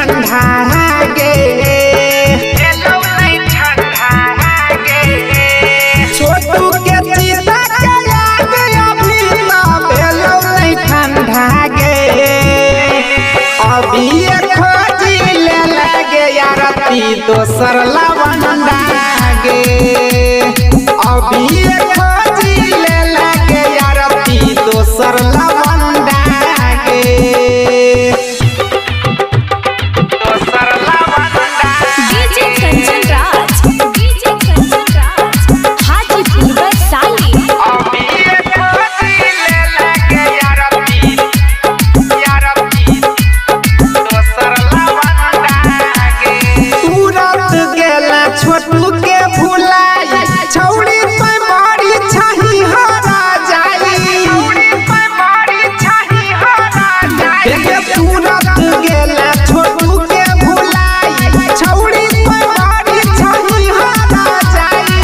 ठंडा गे छोटू के चीता के याद अभी ना भेलो नहीं ठंडा गे अभी खोजी ले लगे यारती दोसर लवंडा गे अभी खोजी ले लगे यारती दोसर लवंडा गे दोसर लवंडा डीजे कंचन राज हाजीपुर वैशाली अभी खोजी ले लगे यारती दोसर लवंडा गे तुरंत गेला छोटू के भुलाई छौड़ी पे मारी छही हरा जाई देखे तुरंत गेला छोटू के भुलाई छौड़ी पे मारी छही हरा जाई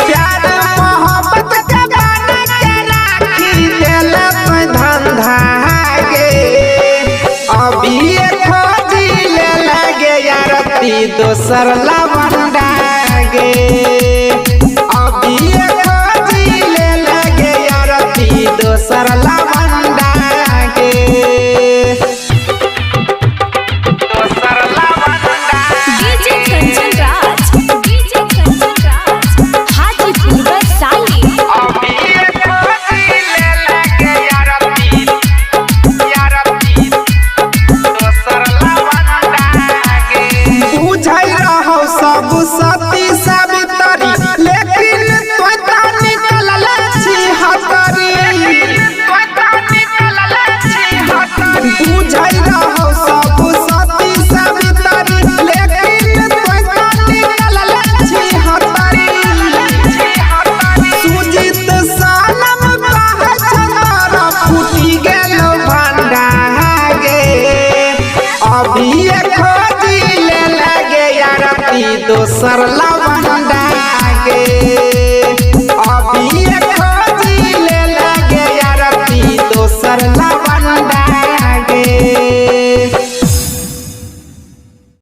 प्यार मोहब्बत के बना के राखी देला पे धंधा गे अभी खोजी ले लगे यारती दोसर लवंडा गे अभी खोजी ले लगे यारती दोसर लवंडा गे दोसर लवंडा डीजे कंचन राज हाजीपुर वैशाली अभी खोजी ले लगे यारती दोसर लवंडा गे बुझै रहो सब सती सावित्री लेकिन तोता निकलल छी हतरी बुझै रहो सब सती सावित्री लेकिन तोता निकलल छी हतरी सुजीत सानम कहे छनार फूटी गेलो भंडा गे अभी खोजी ले लगे यारती दोसर लवंडा